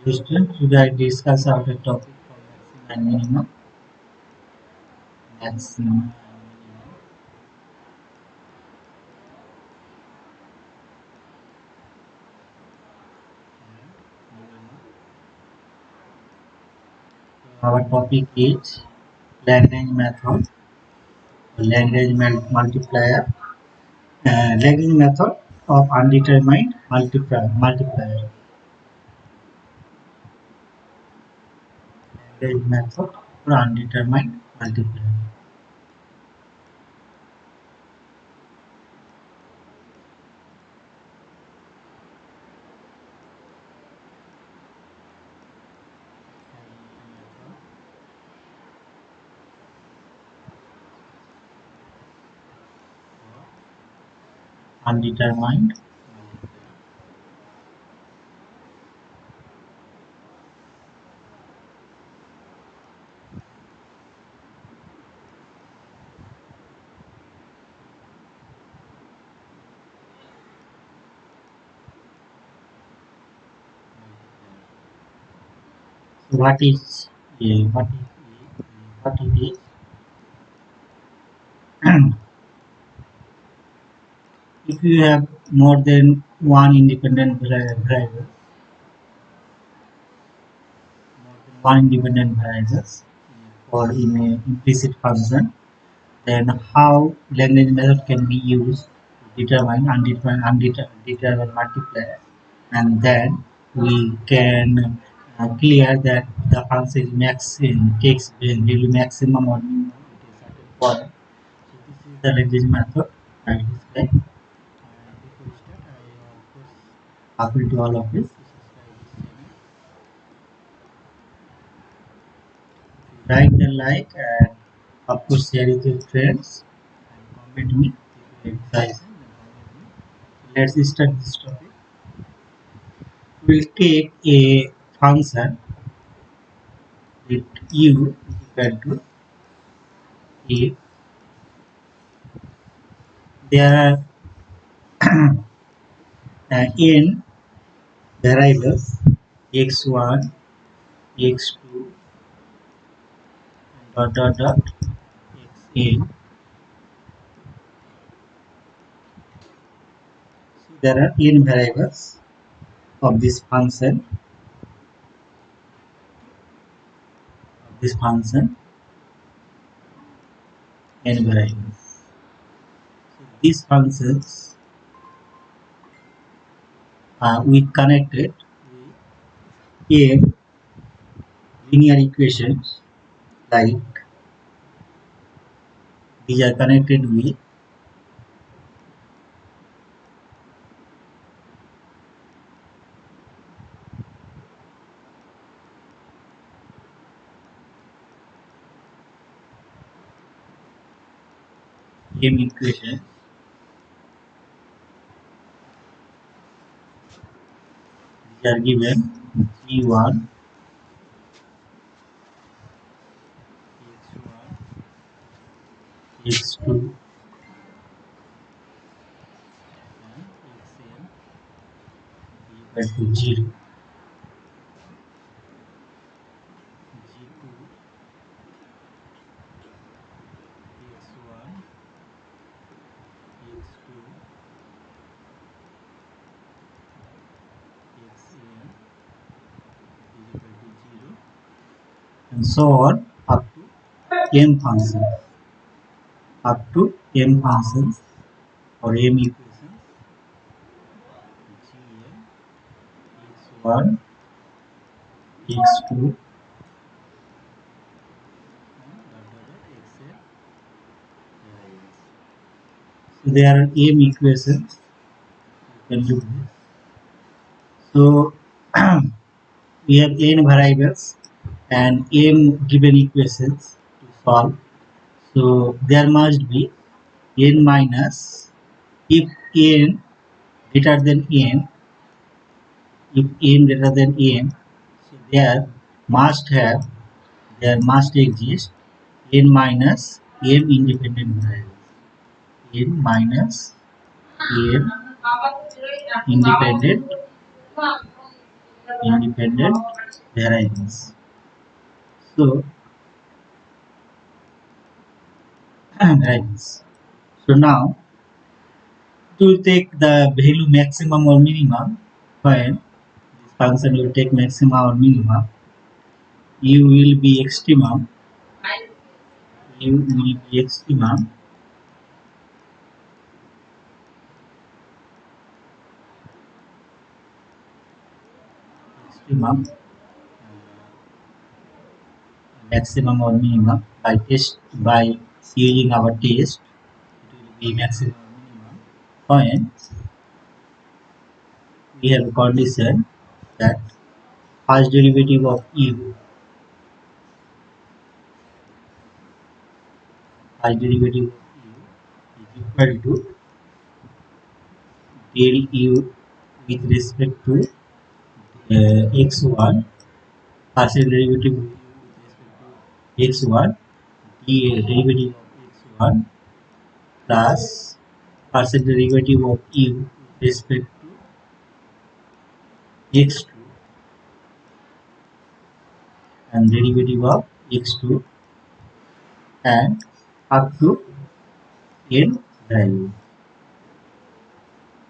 Students, today I discuss our topic for maximum and minimum. Maximum and minimum. Our topic is Lagrange method, Lagrange multiplier, Lagrange method of undetermined multiplier. Lagrange method for undetermined multiplier. Undetermined. What is what it is? If you have more than one independent variable, one independent variables or in a implicit function, then how Lagrange method can be used to determine undetermined multiplier, and then we can clear that the function is takes value maximum or minimum at a certain point. So this is the Lagrange method I described. And before we start, I of course appeal to all of this to subscribe this channel. Write the like and of course share it with friends and comment me if you exercise. Let's start this topic. We'll take a function with u is equal to if there are n variables x1, x2, xn. So there are n variables of this function. N variables. So these functions we connected with n linear equations, like these are connected with m equation. These are given g1, x1, x2, and xn equal to 0, g2, x1, x2, xn is equal to 0, and so on up to m functions. Or m equations, gn, x1, x2, xn. So there are m equations. You can do this. So we have n variables and m given equations to solve. So there must be n minus, if n greater than n, so there must exist n minus m independent variables. N minus m independent independent variables. So variables. So now to take the value maximum or minimum, when this function will take maximum or minimum, u will be extremum, u will be extremum, maximum or minimum by test, by using our test. It will be maximum or minimum when we have a condition that first derivative of u, first derivative of u is equal to del u with respect to x1, partial derivative of u with respect to x1, the derivative of x1 plus partial derivative of u with respect to x2 and derivative of x2 and up to n value,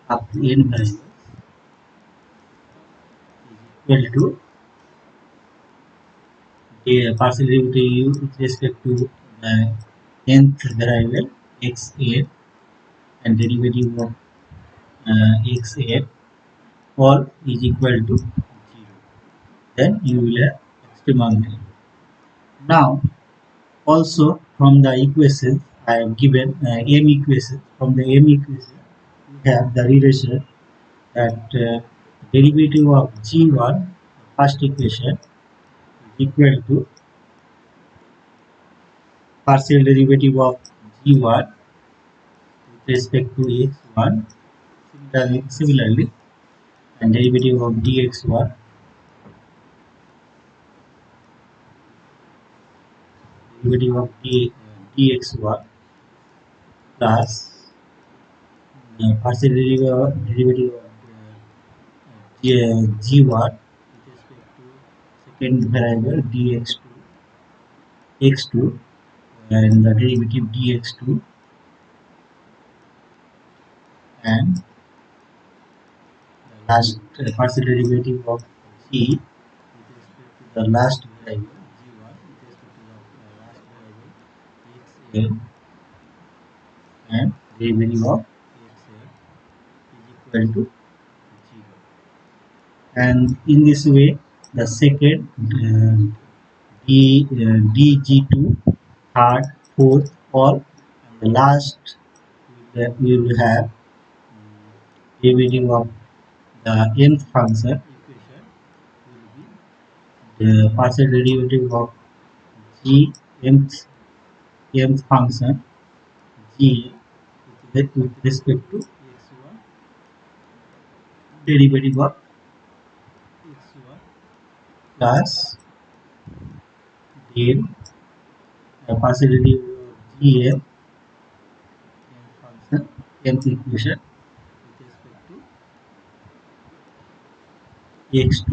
up to n value is equal to the partial derivative u with respect to the nth variable x8 and derivative of x8 all is equal to 0. Then you will have extremum value. Now also from the equation I have given m equation. From the m equation we have the relation that derivative of g1, first equation, is equal to partial derivative of g1 with respect to x1, similarly and derivative of dx1, derivative of dx1 plus partial derivative of g1 with respect to second variable dx2 x2 and the derivative dx2 and the last partial derivative of g with respect to the last variable g1 with respect to the last variable xn and derivative of xn is equal to 0. And in this way the second dg2, third, fourth, all, and the last we will have derivative of the nth function equation will be the partial derivative of g nth function g with respect to x1, derivative of x1 plus del partial derivative of gn function nth equation with respect to x2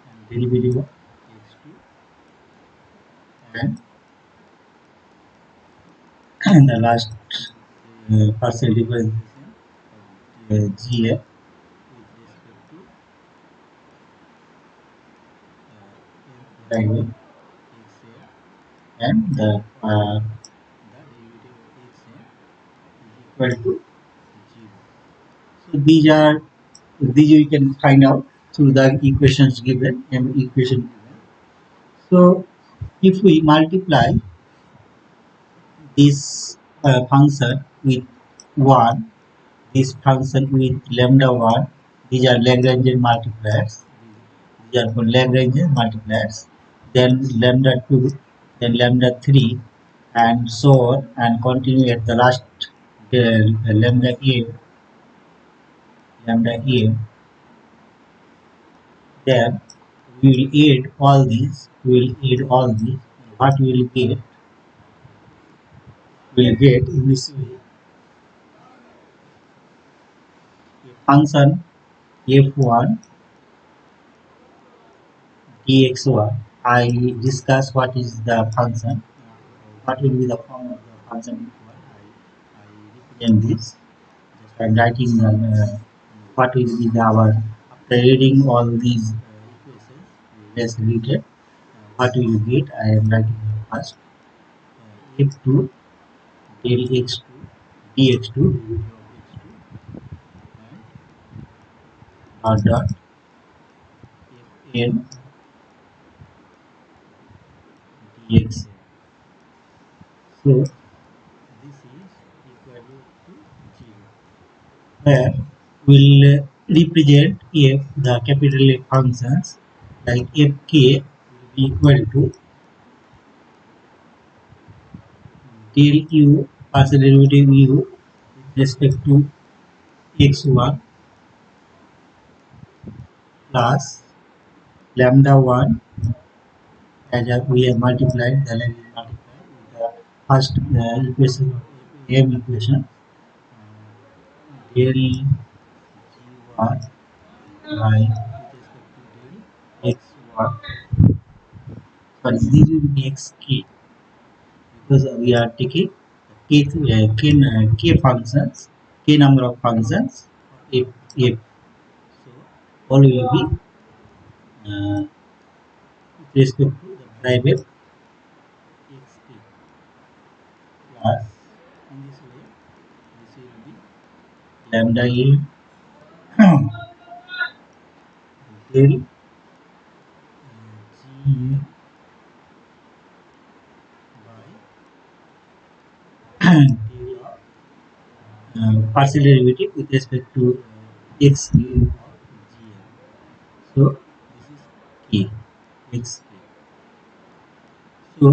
and derivative of x2 and the last partial differentiation of gf with respect to variable xn and the derivative of xn is equal to 0. So these you can find out through the equations given and equation given. So if we multiply this function with 1, this function with lambda 1, these are Lagrangian multipliers, these are called Lagrangian multipliers, then lambda 2, then lambda 3 and so on and continue at the last lambda m, then we will add all these, what we will get in this way a function f1 dx1. I discuss what is the function, what will be the form of the function f1. I represent this. Just I'm writing what will be the our after reading all these equations just related. What we will get, I am writing first f2 del x2 dx2 dot dot fn dx. So this is equal to 0, where will represent f the capital F functions like fk will be equal to del u partial derivative u with respect to x1 plus lambda 1 as we have multiplied the length is multiplied with the first equation of m equation del g1 by with respect to del x1. Sorry, this will be xk because we are taking k functions, k number of functions if so all will be with respect to the variable xk plus in this way this will be lambda a del g by del of partial derivative with respect to x of gm. So this is k x k. So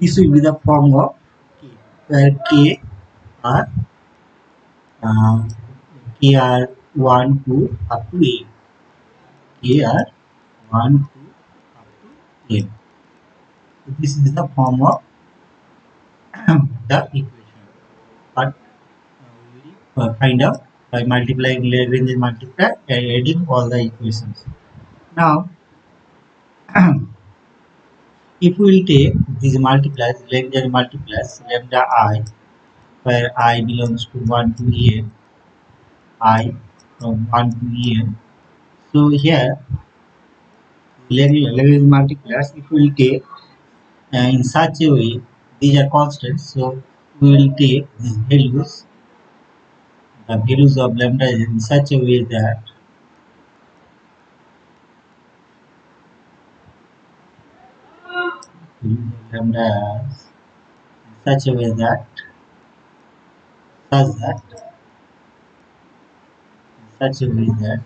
this will be the form of k, where k are uh, k are 1 to up to a. K are 1 to up to a. So this is the form of the equation. But we will find out by multiplying Lagrange multiply and adding all the equations. Now, if we will take these multipliers, Lagrange multipliers lambda I, where I belongs to 1 to n, I from 1 to n. So here, Lagrange multipliers, if we will take in such a way, these are constants, so we will take these values, the values of lambda in such a way that lambda in such a way that such that in such a way that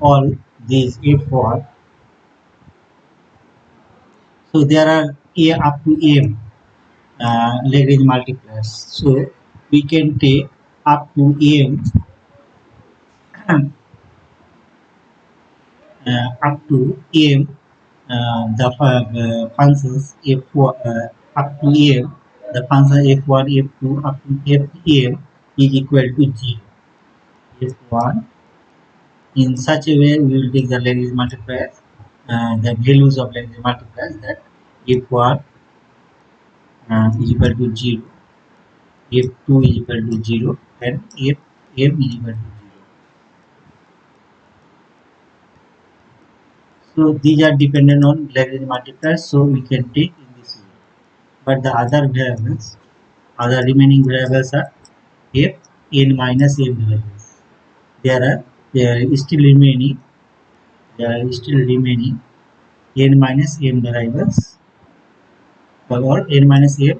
all these f1, so there are a up to m Lagrange multipliers, so we can take up to m up to m the functions f1 up to m, the function f1 f2 up to fm is equal to 0. F1 in such a way we will take the Lagrange multipliers, the values of Lagrange multipliers, that f1 is equal to 0, f2 is equal to 0 and fm is equal to 0. So these are dependent on Lagrange multipliers, so we can take in this way. But the other variables, other remaining variables are f n minus m variables. There are still remaining n minus m variables, or n minus m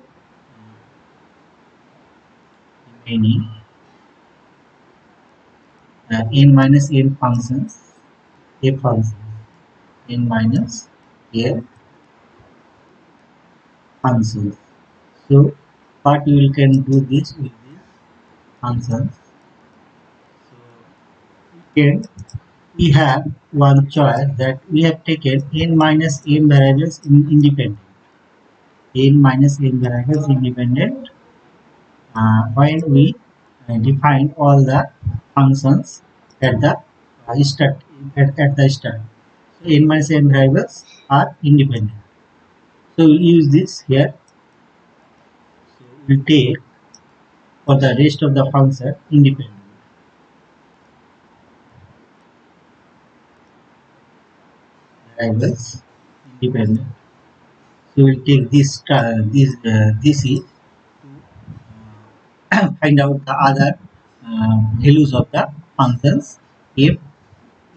remaining n minus m functions, f functions, n minus m functions. So what we can do this with these functions, so we can we have one choice that we have taken n minus m variables independent. N minus m variables independent when we define all the functions at the start. At the start. So n minus m variables are independent. So we use this here. So we take for the rest of the function independent variables independent. So we'll take this is find out the other values of the functions f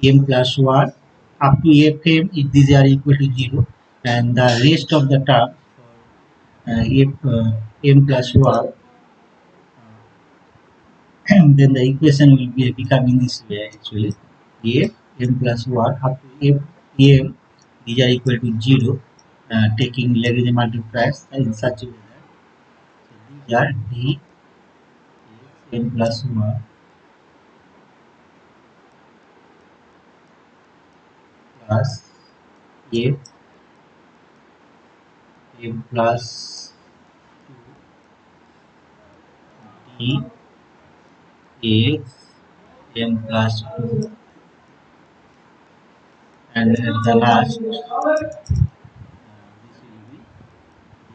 m plus 1 up to fm if these are equal to 0, and the rest of the term if m plus 1, then the equation will be becoming this way actually. If m plus 1 up to f m these are equal to 0, taking Lagrange multipliers in such a way that these are d m plus 1 plus f m plus d x m plus 2, and at the last this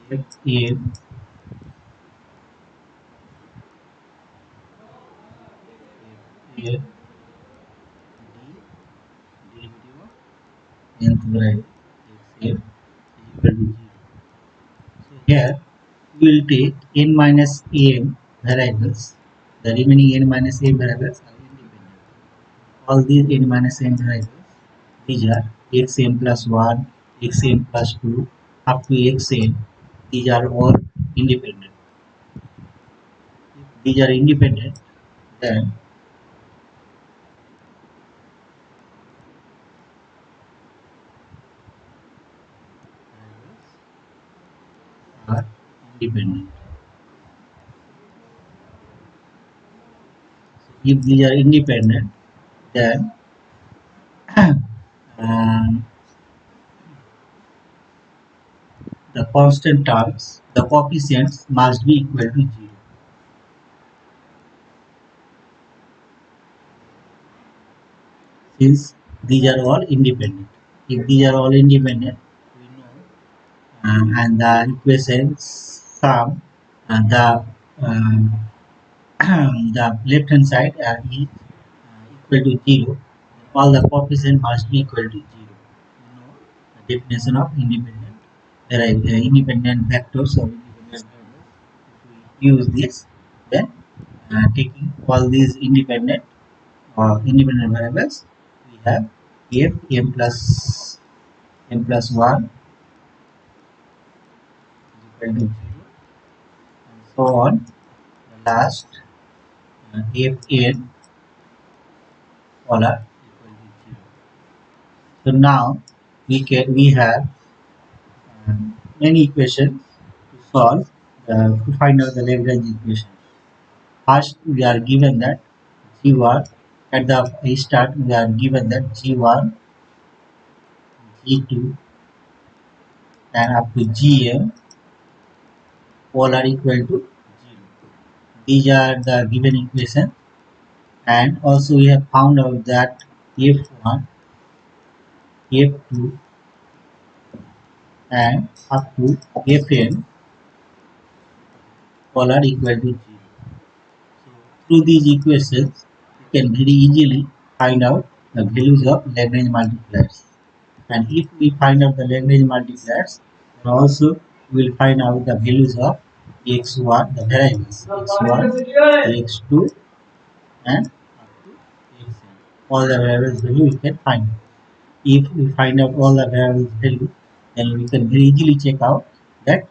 will be f m f d derivative of nth variable x m is equal to 0. So here we will take n minus m variables. The remaining n minus m variables are independent. All these n minus m variables, these are xm plus 1, xm plus 2 up to xn. These are all independent. If these are independent, then are independent. If these are independent, then um, the constant terms, the coefficients must be equal to 0. Since these are all independent. If these are all independent, we know and the equations sum the the left hand side is equal to 0, all the coefficients must be equal to 0. You know the definition of independent independent vectors or independent variables. If we use this, then taking all these independent variables, we have f m plus 1 is equal to 0, and so on. The last fn all are equal to 0. So now we have many equations to solve to find out the Lagrange equation. First, we are given that G1 at the start we are given that G1, G2, and up to Gm all are equal to 0. These are the given equation, and also we have found out that F1, F2, and up to Fn all are equal to 0. So through these equations, we can very easily find out the values of Lagrange multipliers. And if we find out the Lagrange multipliers, then also we will find out the values of x1, the variables x1, x2, and up to xn. All the variables value we can find out. If we find out all the variables value, then we can very easily check out that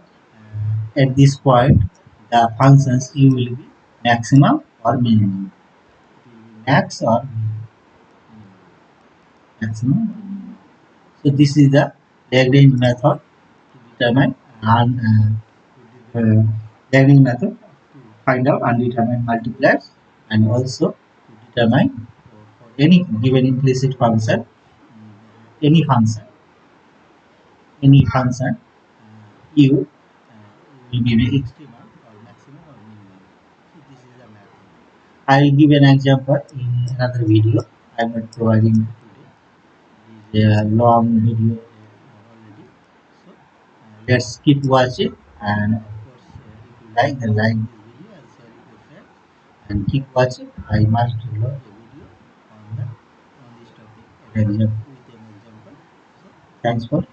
at this point the functions u will be maximum or minimum. It will be max or maximum. So this is the Lagrange method to determine Lagrange method to find out undetermined multipliers, and also to determine any given implicit function, any function, u will be the extrema or maximum or minimum. So this is a method. I will give an example in another video. I am not providing today. It is a long video already. So let's keep watching, and of course if you like, then like this video and share it with your friends, and keep watching. I must upload a video on this topic, with an example. So thanks for